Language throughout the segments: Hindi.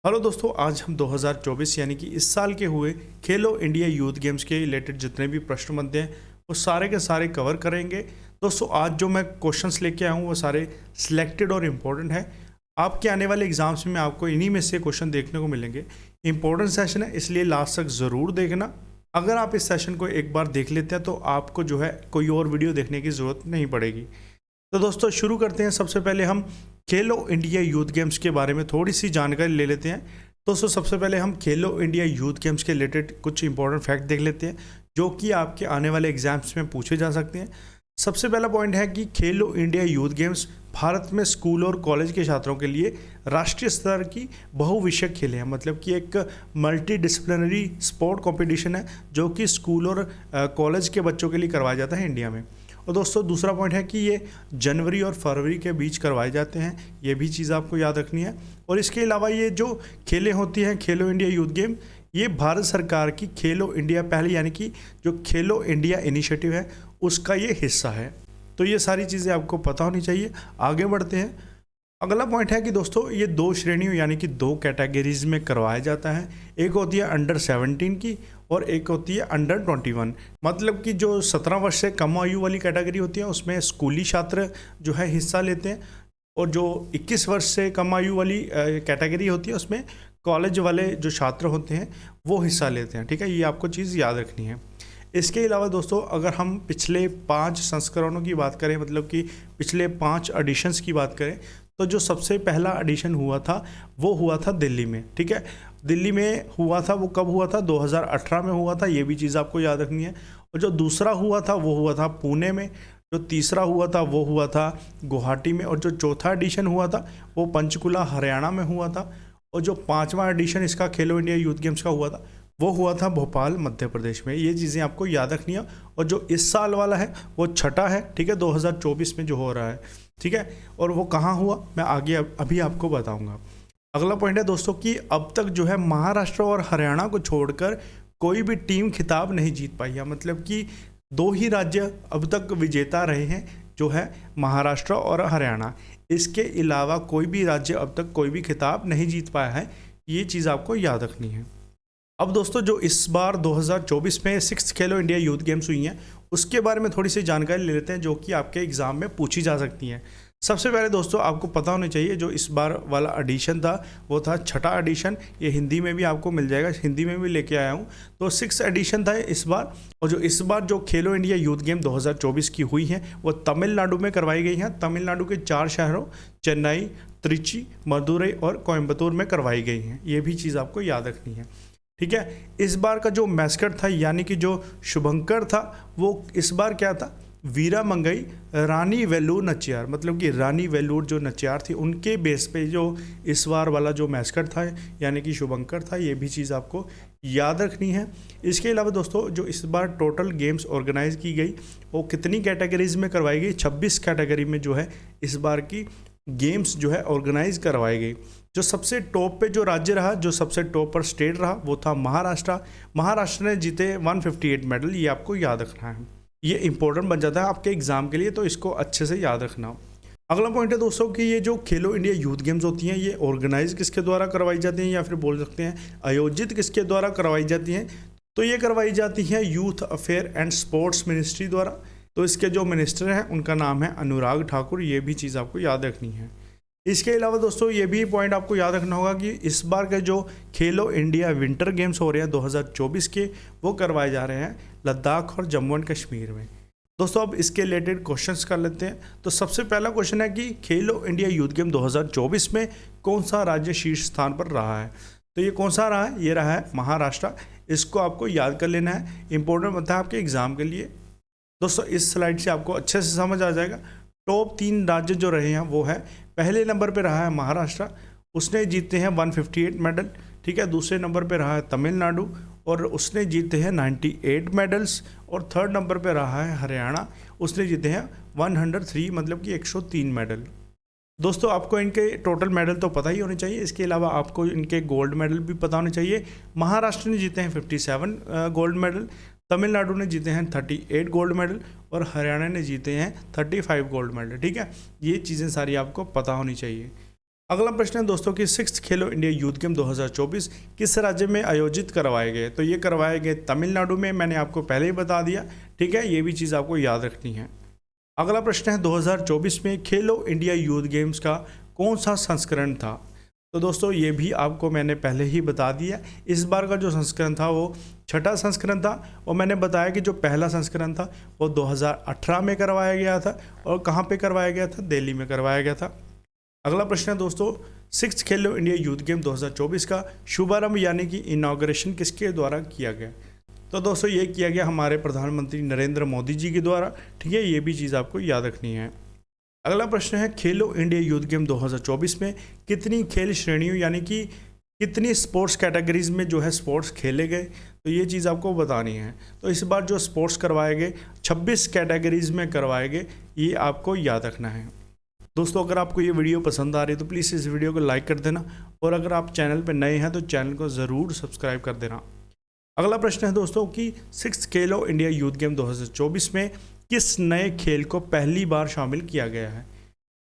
हेलो दोस्तों, आज हम 2024 यानी कि इस साल के हुए खेलो इंडिया यूथ गेम्स के रिलेटेड जितने भी प्रश्न बनते हैं वो सारे के सारे कवर करेंगे। दोस्तों आज जो मैं क्वेश्चंस लेके आया हूँ वो सारे सिलेक्टेड और इम्पोर्टेंट हैं। आपके आने वाले एग्जाम्स में आपको इन्हीं में से क्वेश्चन देखने को मिलेंगे। इंपॉर्टेंट सेशन है, इसलिए लास्ट तक ज़रूर देखना। अगर आप इस सेशन को एक बार देख लेते हैं तो आपको जो है कोई और वीडियो देखने की ज़रूरत नहीं पड़ेगी। तो दोस्तों शुरू करते हैं। सबसे पहले हम खेलो इंडिया यूथ गेम्स के बारे में थोड़ी सी जानकारी ले लेते हैं। दोस्तों सबसे पहले हम खेलो इंडिया यूथ गेम्स के रिलेटेड कुछ इंपॉर्टेंट फैक्ट देख लेते हैं जो कि आपके आने वाले एग्जाम्स में पूछे जा सकते हैं। सबसे पहला पॉइंट है कि खेलो इंडिया यूथ गेम्स भारत में स्कूल और कॉलेज के छात्रों के लिए राष्ट्रीय स्तर की बहुविषयक खेल है। मतलब कि एक मल्टी डिसिप्लिनरी स्पोर्ट कॉम्पिटिशन है जो कि स्कूल और कॉलेज के बच्चों के लिए करवाया जाता है इंडिया में। और दोस्तों दूसरा पॉइंट है कि ये जनवरी और फरवरी के बीच करवाए जाते हैं, ये भी चीज़ आपको याद रखनी है। और इसके अलावा ये जो खेलें होती हैं खेलो इंडिया यूथ गेम, ये भारत सरकार की खेलो इंडिया पहल यानी कि जो खेलो इंडिया इनिशिएटिव है उसका ये हिस्सा है। तो ये सारी चीज़ें आपको पता होनी चाहिए। आगे बढ़ते हैं। अगला पॉइंट है कि दोस्तों ये दो श्रेणियों यानी कि दो कैटेगरीज में करवाया जाता है। एक होती है अंडर 17 की और एक होती है अंडर 21। मतलब कि जो 17 वर्ष से कम आयु वाली कैटेगरी होती है उसमें स्कूली छात्र जो है हिस्सा लेते हैं, और जो 21 वर्ष से कम आयु वाली कैटेगरी होती है उसमें कॉलेज वाले जो छात्र होते हैं वो हिस्सा लेते हैं। ठीक है, ये आपको चीज़ याद रखनी है। इसके अलावा दोस्तों अगर हम पिछले 5 संस्करणों की बात करें, मतलब कि पिछले 5 एडिशंस की बात करें, तो जो सबसे पहला एडिशन हुआ था वो हुआ था दिल्ली में। ठीक है, दिल्ली में हुआ था। वो कब हुआ था? 2018 में हुआ था, ये भी चीज़ आपको याद रखनी है। और जो दूसरा हुआ था वो हुआ था पुणे में। जो तीसरा हुआ था वो हुआ था गुवाहाटी में। और जो चौथा एडिशन हुआ था वो पंचकुला हरियाणा में हुआ था। और जो 5वां एडिशन इसका खेलो इंडिया यूथ गेम्स का हुआ था वो हुआ था भोपाल मध्य प्रदेश में। ये चीज़ें आपको याद रखनी है। और जो इस साल वाला है वो छठा है। ठीक है, 2024 में जो हो रहा है। ठीक है, और वो कहाँ हुआ मैं आगे अभी आपको बताऊंगा। अगला पॉइंट है दोस्तों कि अब तक जो है महाराष्ट्र और हरियाणा को छोड़कर कोई भी टीम खिताब नहीं जीत पाई है। मतलब कि 2 ही राज्य अब तक विजेता रहे हैं, जो है महाराष्ट्र और हरियाणा। इसके अलावा कोई भी राज्य अब तक कोई भी खिताब नहीं जीत पाया है। ये चीज़ आपको याद रखनी है। अब दोस्तों जो इस बार 2024 में 6 खेलो इंडिया यूथ गेम्स हुई हैं उसके बारे में थोड़ी सी जानकारी ले लेते हैं जो कि आपके एग्ज़ाम में पूछी जा सकती हैं। सबसे पहले दोस्तों आपको पता होना चाहिए जो इस बार वाला एडिशन था वो था छठा एडिशन। ये हिंदी में भी आपको मिल जाएगा, हिंदी में भी लेके आया हूँ। तो 6 एडिशन था इस बार। और जो इस बार जो खेलो इंडिया यूथ गेम 2024 की हुई हैं वो तमिलनाडु में करवाई गई हैं। तमिलनाडु के 4 शहरों चेन्नई, त्रिची, मदुरई और कोयम्बतूर में करवाई गई हैं। ये भी चीज़ आपको याद रखनी है। ठीक है, इस बार का जो मैस्कट था यानी कि जो शुभंकर था वो इस बार क्या था? वीरा मंगई रानी वेलूर नचियार। मतलब कि रानी वेलूर जो नचियार थी उनके बेस पे जो इस बार वाला जो मैस्कट था यानी कि शुभंकर था। ये भी चीज़ आपको याद रखनी है। इसके अलावा दोस्तों जो इस बार टोटल गेम्स ऑर्गेनाइज की गई वो कितनी कैटेगरीज में करवाई गई? 26 कैटेगरी में जो है इस बार की गेम्स जो है ऑर्गेनाइज करवाई गई। जो सबसे टॉप पे जो राज्य रहा, जो सबसे टॉप पर स्टेट रहा वो था महाराष्ट्र। महाराष्ट्र ने जीते 158 मेडल। ये आपको याद रखना है, ये इंपॉर्टेंट बन जाता है आपके एग्जाम के लिए, तो इसको अच्छे से याद रखना। अगला पॉइंट है दोस्तों कि ये जो खेलो इंडिया यूथ गेम्स होती हैं ये ऑर्गेनाइज किसके द्वारा करवाई जाती हैं, या फिर बोल सकते हैं आयोजित किसके द्वारा करवाई जाती हैं? तो ये करवाई जाती हैं youth affair and sports ministry द्वारा। तो इसके जो मिनिस्टर हैं उनका नाम है अनुराग ठाकुर। ये भी चीज़ आपको याद रखनी है। इसके अलावा दोस्तों ये भी पॉइंट आपको याद रखना होगा कि इस बार के जो खेलो इंडिया विंटर गेम्स हो रहे हैं 2024 के वो करवाए जा रहे हैं लद्दाख और जम्मू एंड कश्मीर में। दोस्तों अब इसके रिलेटेड क्वेश्चंस कर लेते हैं। तो सबसे पहला क्वेश्चन है कि खेलो इंडिया यूथ गेम 2024 में कौन सा राज्य शीर्ष स्थान पर रहा है? तो ये कौन सा रहा है? ये रहा है महाराष्ट्र। इसको आपको याद कर लेना है, इंपॉर्टेंट बनता है आपके एग्जाम के लिए। दोस्तों इस स्लाइड से आपको अच्छे से समझ आ जाएगा। टॉप 3 राज्य जो रहे हैं वो है, पहले नंबर पे रहा है महाराष्ट्र, उसने जीते हैं 158 मेडल। ठीक है, दूसरे नंबर पे रहा है तमिलनाडु और उसने जीते हैं 98 मेडल्स। और थर्ड नंबर पे रहा है हरियाणा, उसने जीते हैं 103 मतलब कि 103 मेडल। दोस्तों आपको इनके टोटल मेडल तो पता ही होने चाहिए, इसके अलावा आपको इनके गोल्ड मेडल भी पता होने चाहिए। महाराष्ट्र ने जीते हैं 57 गोल्ड मेडल, तमिलनाडु ने जीते हैं 38 गोल्ड मेडल और हरियाणा ने जीते हैं 35 गोल्ड मेडल। ठीक है, ये चीज़ें सारी आपको पता होनी चाहिए। अगला प्रश्न है दोस्तों कि 6th खेलो इंडिया यूथ गेम 2024 किस राज्य में आयोजित करवाए गए? तो ये करवाए गए तमिलनाडु में, मैंने आपको पहले ही बता दिया, ठीक है, ये भी चीज़ आपको याद रखनी है। अगला प्रश्न है 2024 में खेलो इंडिया यूथ गेम्स का कौन सा संस्करण था? तो दोस्तों ये भी आपको मैंने पहले ही बता दिया। इस बार का जो संस्करण था वो 6ठा संस्करण था और मैंने बताया कि जो पहला संस्करण था वो 2018 में करवाया गया था। और कहाँ पे करवाया गया था? दिल्ली में करवाया गया था। अगला प्रश्न है दोस्तों 6th खेलो इंडिया यूथ गेम 2024 का शुभारंभ यानी कि इनॉग्रेशन किसके द्वारा किया गया? तो दोस्तों ये किया गया हमारे प्रधानमंत्री नरेंद्र मोदी जी के द्वारा, ठीक है, ये भी चीज़ आपको याद रखनी है। अगला प्रश्न है खेलो इंडिया यूथ गेम 2024 में कितनी खेल श्रेणियों यानी कि कितनी स्पोर्ट्स कैटेगरीज में जो है स्पोर्ट्स खेले गए? तो ये चीज़ आपको बतानी है। तो इस बार जो स्पोर्ट्स करवाए गए 26 कैटेगरीज में करवाए गए, ये आपको याद रखना है। दोस्तों अगर आपको ये वीडियो पसंद आ रही है तो प्लीज़ इस वीडियो को लाइक कर देना और अगर आप चैनल पर नए हैं तो चैनल को ज़रूर सब्सक्राइब कर देना। अगला प्रश्न है दोस्तों कि 6th खेलो इंडिया यूथ गेम 2024 में किस नए खेल को पहली बार शामिल किया गया है?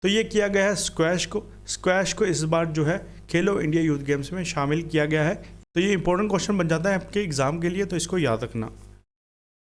तो ये किया गया है स्क्वैश को इस बार जो है खेलो इंडिया यूथ गेम्स में शामिल किया गया है। तो ये इंपॉर्टेंट क्वेश्चन बन जाता है आपके एग्जाम के लिए, तो इसको याद रखना।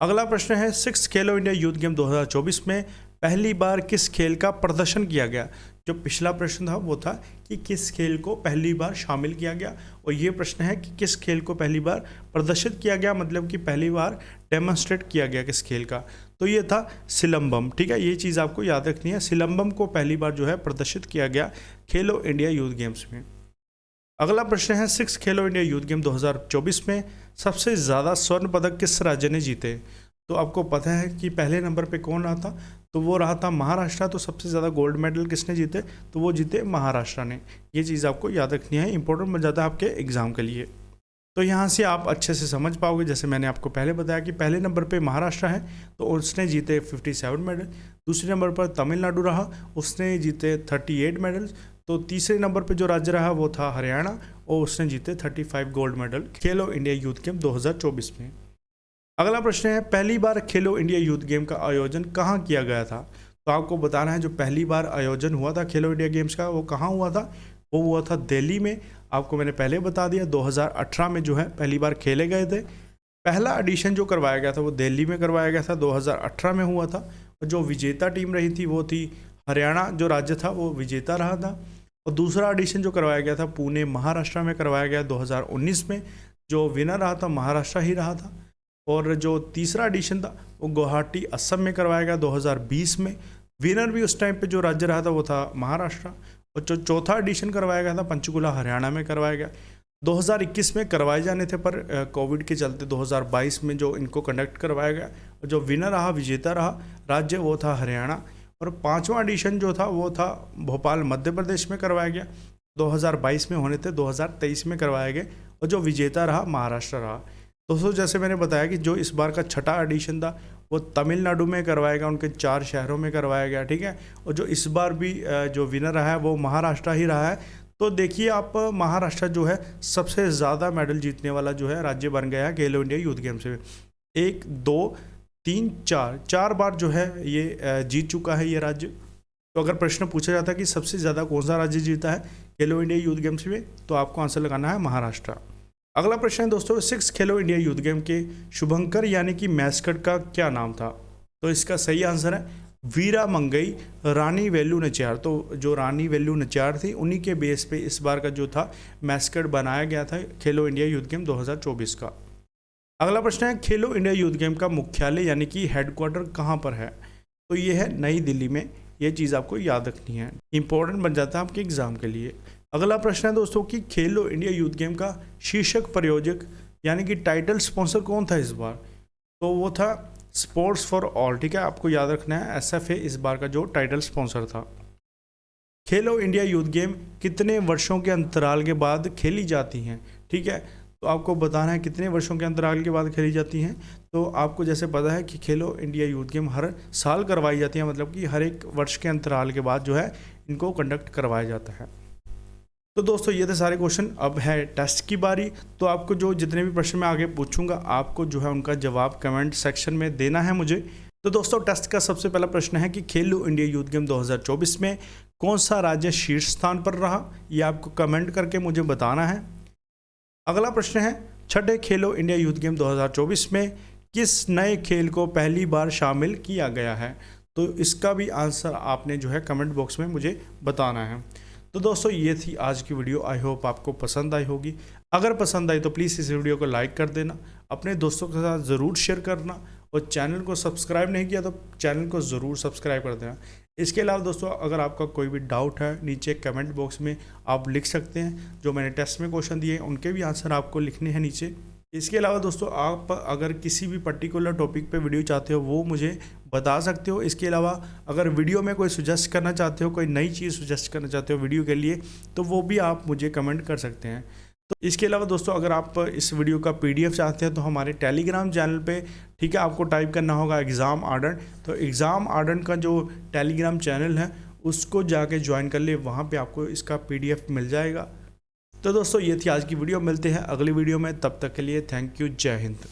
अगला प्रश्न है 6th खेलो इंडिया यूथ गेम 2024 में पहली बार किस खेल का प्रदर्शन किया गया? जो पिछला प्रश्न था वो था कि किस खेल को पहली बार शामिल किया गया और ये प्रश्न है कि किस खेल को पहली बार प्रदर्शित किया गया, मतलब कि पहली बार डेमोन्स्ट्रेट किया गया किस खेल का? तो ये था सिलंबम, ठीक है, ये चीज़ आपको याद रखनी है। सिलंबम को पहली बार जो है प्रदर्शित किया गया खेलो इंडिया यूथ गेम्स में। अगला प्रश्न है 6th खेलो इंडिया यूथ गेम 2024 में सबसे ज़्यादा स्वर्ण पदक किस राज्य ने जीते? तो आपको पता है कि पहले नंबर पे कौन रहा था? तो वो रहा था महाराष्ट्र। तो सबसे ज़्यादा गोल्ड मेडल किसने जीते? तो वो जीते महाराष्ट्र ने। ये चीज़ आपको याद रखनी है, इंपॉर्टेंट बन जाता है आपके एग्जाम के लिए। तो यहाँ से आप अच्छे से समझ पाओगे, जैसे मैंने आपको पहले बताया कि पहले नंबर पे महाराष्ट्र है तो उसने जीते 57 मेडल। दूसरे नंबर पर तमिलनाडु रहा, उसने जीते 38 मेडल। तो तीसरे नंबर पे जो राज्य रहा वो था हरियाणा और उसने जीते 35 गोल्ड मेडल खेलो इंडिया यूथ गेम 2024 में। अगला प्रश्न है पहली बार खेलो इंडिया यूथ गेम का आयोजन कहाँ किया गया था? तो आपको बताना है जो पहली बार आयोजन हुआ था खेलो इंडिया गेम्स का वो कहाँ हुआ था? वो हुआ था दिल्ली में। आपको मैंने पहले बता दिया 2018 में जो है पहली बार खेले गए थे। पहला एडिशन जो करवाया गया था वो दिल्ली में करवाया गया था, 2018 में हुआ था। और जो विजेता टीम रही थी वो थी हरियाणा, जो राज्य था वो विजेता रहा था। और दूसरा एडिशन जो करवाया गया था पुणे महाराष्ट्र में करवाया गया 2019 में, जो विनर रहा था महाराष्ट्र ही रहा था। और जो तीसरा एडिशन था वो गुवाहाटी असम में करवाया गया 2020 में। विनर भी उस टाइम पे जो राज्य रहा था वो था महाराष्ट्र। और जो चौथा एडिशन करवाया गया था पंचकुला हरियाणा में करवाया गया। 2021 में करवाए जाने थे पर कोविड के चलते 2022 में जो इनको कंडक्ट करवाया गया और जो विनर रहा विजेता रहा राज्य वो था हरियाणा। और पांचवा एडिशन जो था वो था भोपाल मध्य प्रदेश में करवाया गया, 2022 में होने थे, 2023 में करवाए गए और जो विजेता रहा महाराष्ट्र रहा। दोस्तों जैसे मैंने बताया कि जो इस बार का 6ठा एडिशन था वो तमिलनाडु में करवाया गया, उनके 4 शहरों में करवाया गया, ठीक है। और जो इस बार भी जो विनर रहा है वो महाराष्ट्र ही रहा है। तो देखिए आप महाराष्ट्र जो है सबसे ज़्यादा मेडल जीतने वाला जो है राज्य बन गया है खेलो इंडिया यूथ गेम्स में। 1 2 3 4 बार जो है ये जीत चुका है ये राज्य। तो अगर प्रश्न पूछा जाता है कि सबसे ज़्यादा कौन सा राज्य जीता है खेलो इंडिया यूथ गेम्स में, तो आपको आंसर लगाना है महाराष्ट्र। अगला प्रश्न है दोस्तों 6 खेलो इंडिया यूथ गेम के शुभंकर यानी कि मैस्कट का क्या नाम था? तो इसका सही आंसर है वीरा मंगई रानी वेलू नचियार। तो जो रानी वेलू नचियार थी उन्हीं के बेस पे इस बार का जो था मैस्कट बनाया गया था खेलो इंडिया यूथ गेम 2024 का। अगला प्रश्न है खेलो इंडिया यूथ गेम का मुख्यालय यानी कि हेडक्वार्टर कहाँ पर है? तो ये है नई दिल्ली में। ये चीज़ आपको याद रखनी है, इंपॉर्टेंट बन जाता है आपके एग्जाम के लिए। अगला प्रश्न है दोस्तों कि खेलो इंडिया यूथ गेम का शीर्षक प्रायोजक यानी कि टाइटल स्पॉन्सर कौन था इस बार? तो वो था स्पोर्ट्स फॉर ऑल, ठीक है, आपको याद रखना है SFA इस बार का जो टाइटल स्पॉन्सर था। खेलो इंडिया यूथ गेम कितने वर्षों के अंतराल के बाद खेली जाती हैं? ठीक है, तो आपको बताना है कितने वर्षों के अंतराल के बाद खेली जाती हैं। तो आपको जैसे पता है कि खेलो इंडिया यूथ गेम हर साल करवाई जाती है, मतलब कि हर एक वर्ष के अंतराल के बाद जो है इनको कंडक्ट करवाया जाता है। तो दोस्तों ये थे सारे क्वेश्चन। अब है टेस्ट की बारी। तो आपको जो जितने भी प्रश्न मैं आगे पूछूंगा आपको जो है उनका जवाब कमेंट सेक्शन में देना है मुझे। तो दोस्तों टेस्ट का सबसे पहला प्रश्न है कि खेलो इंडिया यूथ गेम 2024 में कौन सा राज्य शीर्ष स्थान पर रहा, ये आपको कमेंट करके मुझे बताना है। अगला प्रश्न है, छठे खेलो इंडिया यूथ गेम 2024 में किस नए खेल को पहली बार शामिल किया गया है? तो इसका भी आंसर आपने जो है कमेंट बॉक्स में मुझे बताना है। तो दोस्तों ये थी आज की वीडियो, आई होप आपको पसंद आई होगी। अगर पसंद आई तो प्लीज़ इस वीडियो को लाइक कर देना, अपने दोस्तों के साथ ज़रूर शेयर करना, और चैनल को सब्सक्राइब नहीं किया तो चैनल को ज़रूर सब्सक्राइब कर देना। इसके अलावा दोस्तों अगर आपका कोई भी डाउट है नीचे कमेंट बॉक्स में आप लिख सकते हैं, जो मैंने टेस्ट में क्वेश्चन दिए उनके भी आंसर आपको लिखने हैं नीचे। इसके अलावा दोस्तों आप अगर किसी भी पर्टिकुलर टॉपिक पे वीडियो चाहते हो वो मुझे बता सकते हो। इसके अलावा अगर वीडियो में कोई सुजेस्ट करना चाहते हो, कोई नई चीज़ सुजेस्ट करना चाहते हो वीडियो के लिए, तो वो भी आप मुझे कमेंट कर सकते हैं। तो इसके अलावा दोस्तों अगर आप इस वीडियो का PDF चाहते हैं तो हमारे टेलीग्राम चैनल पे, ठीक है, आपको टाइप करना होगा एग्ज़ाम आर्डेंट। तो एग्ज़ाम आर्डेंट का जो टेलीग्राम चैनल है उसको जाके ज्वाइन कर ले, वहाँ पे आपको इसका PDF मिल जाएगा। तो दोस्तों ये थी आज की वीडियो, मिलते हैं अगली वीडियो में, तब तक के लिए थैंक यू, जय हिंद।